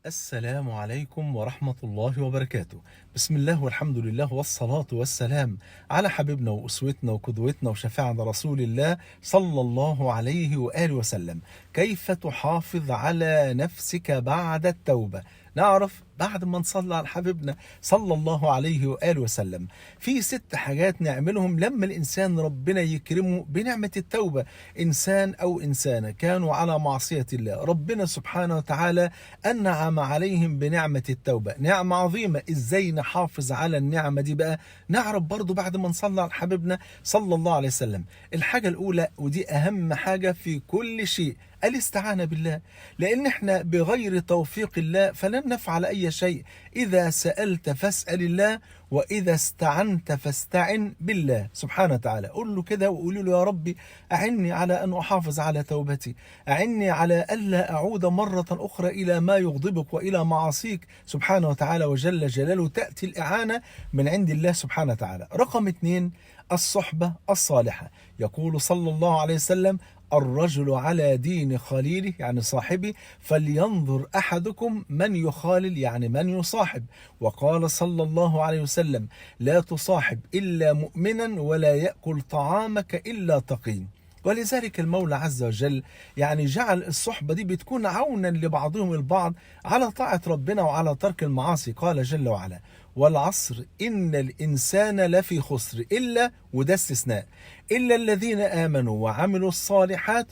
السلام عليكم ورحمة الله وبركاته. بسم الله والحمد لله والصلاة والسلام على حبيبنا وأسوتنا وقدوتنا وشفيعنا رسول الله صلى الله عليه وآله وسلم. كيف تحافظ على نفسك بعد التوبة؟ نعرف بعد ما نصلي على حبيبنا صلى الله عليه وآله وسلم في 6 حاجات نعملهم لما الإنسان ربنا يكرمه بنعمة التوبة. إنسان أو إنسانة كانوا على معصية الله، ربنا سبحانه وتعالى أنعم عليهم بنعمة التوبة، نعمة عظيمة. إزاي نحافظ على النعمة دي بقى؟ نعرف برضو بعد ما نصلي على حبيبنا صلى الله عليه وسلم. الحاجة الأولى ودي أهم حاجة في كل شيء، الاستعانة بالله، لأن احنا بغير توفيق الله فلن نفعل أي شيء. إذا سألت فاسأل الله، وإذا استعنت فاستعن بالله سبحانه وتعالى. قل له كده وقولوا له: يا ربي أعني على أن أحافظ على توبتي، أعني على ألا أعود مرة أخرى إلى ما يغضبك وإلى معاصيك سبحانه وتعالى وجل جلاله. تأتي الإعانة من عند الله سبحانه وتعالى. رقم 2: الصحبة الصالحة. يقول صلى الله عليه وسلم: الرجل على دين خليله، يعني صاحبي، فلينظر أحدكم من يخالل، يعني من يصاحب. وقال صلى الله عليه وسلم: لا تصاحب إلا مؤمنا ولا يأكل طعامك إلا تقي. ولذلك المولى عز وجل يعني جعل الصحبة دي بتكون عونا لبعضهم البعض على طاعة ربنا وعلى ترك المعاصي. قال جل وعلا: والعصر إن الإنسان لفي خسر إلا، وده استثناء، إلا الذين آمنوا وعملوا الصالحات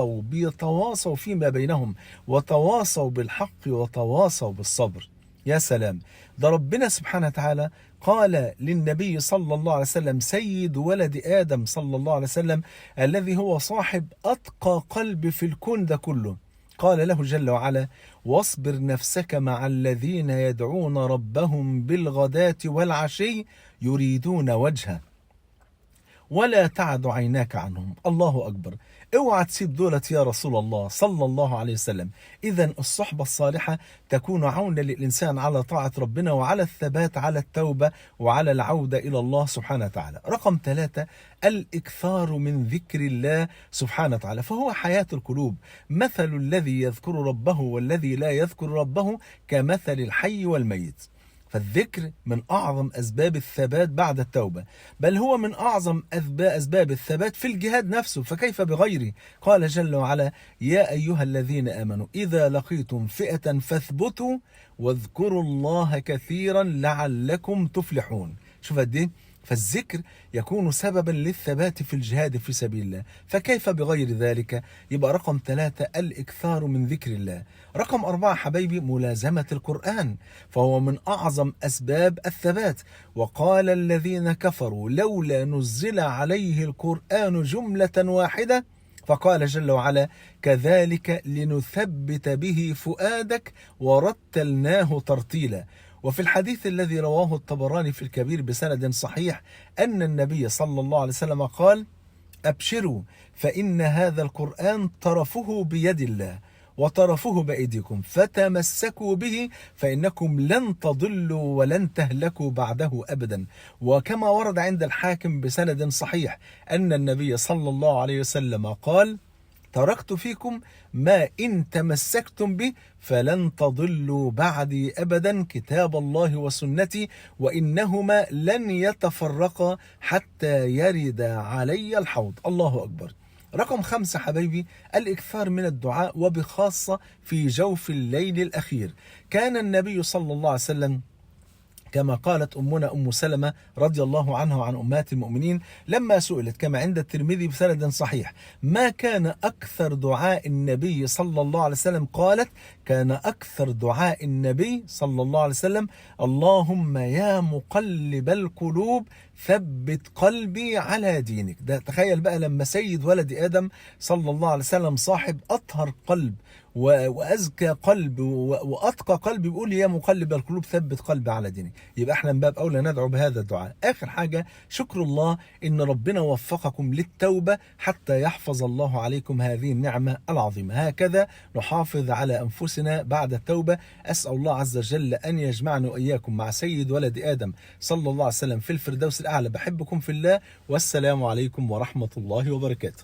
بيتواصوا فيما بينهم، وتواصوا بالحق وتواصوا بالصبر. يا سلام، ده ربنا سبحانه وتعالى قال للنبي صلى الله عليه وسلم سيد ولد آدم صلى الله عليه وسلم، الذي هو صاحب أتقى قلب في الكون ده كله، قال له جل وعلا: واصبر نفسك مع الذين يدعون ربهم بالغداة والعشي يريدون وجهه ولا تعد عيناك عنهم. الله أكبر، اوعى تسيب دولت يا رسول الله صلى الله عليه وسلم. إذا الصحبة الصالحة تكون عونا للإنسان على طاعة ربنا وعلى الثبات على التوبة وعلى العودة إلى الله سبحانه وتعالى. رقم 3: الإكثار من ذكر الله سبحانه وتعالى، فهو حياة القلوب. مثل الذي يذكر ربه والذي لا يذكر ربه كمثل الحي والميت. فالذكر من أعظم أسباب الثبات بعد التوبة، بل هو من أعظم أسباب الثبات في الجهاد نفسه، فكيف بغيره؟ قال جل وعلا: يا أيها الذين آمنوا إذا لقيتم فئة فاثبتوا واذكروا الله كثيرا لعلكم تفلحون. شوف قد إيه؟ فالذكر يكون سببا للثبات في الجهاد في سبيل الله، فكيف بغير ذلك؟ يبقى رقم 3: الإكثار من ذكر الله. رقم 4 حبايبي: ملازمة القرآن، فهو من أعظم أسباب الثبات. وقال الذين كفروا لولا نزل عليه القرآن جملة واحدة، فقال جل وعلا: كذلك لنثبت به فؤادك ورتلناه ترتيلا. وفي الحديث الذي رواه الطبراني في الكبير بسند صحيح أن النبي صلى الله عليه وسلم قال: أبشروا فإن هذا القرآن طرفه بيد الله وطرفه بأيديكم، فتمسكوا به فإنكم لن تضلوا ولن تهلكوا بعده أبدا. وكما ورد عند الحاكم بسند صحيح أن النبي صلى الله عليه وسلم قال: تركت فيكم ما إن تمسكتم به فلن تضلوا بعدي أبدا، كتاب الله وسنتي، وإنهما لن يتفرقا حتى يرد علي الحوض. الله أكبر. رقم 5 حبايبي: الإكثار من الدعاء، وبخاصة في جوف الليل الأخير. كان النبي صلى الله عليه وسلم كما قالت أمنا أم سلمة رضي الله عنها وعن أمهات المؤمنين لما سئلت كما عند الترمذي بسند صحيح: ما كان أكثر دعاء النبي صلى الله عليه وسلم؟ قالت: كان أكثر دعاء النبي صلى الله عليه وسلم: اللهم يا مقلب القلوب ثبت قلبي على دينك. ده تخيل بقى لما سيد ولد آدم صلى الله عليه وسلم صاحب أطهر قلب وأزكى قلب وأتقى قلب بيقول: يا مقلب القلوب ثبت قلبي على دينك. يبقى احنا من باب أولى ندعو بهذا الدعاء. آخر حاجة: شكر الله إن ربنا وفقكم للتوبة حتى يحفظ الله عليكم هذه النعمة العظيمة. هكذا نحافظ على أنفسنا بعد التوبة. أسأل الله عز وجل أن يجمعنا وإياكم مع سيد ولد آدم صلى الله عليه وسلم في الفردوس الأعلى. بحبكم في الله، والسلام عليكم ورحمة الله وبركاته.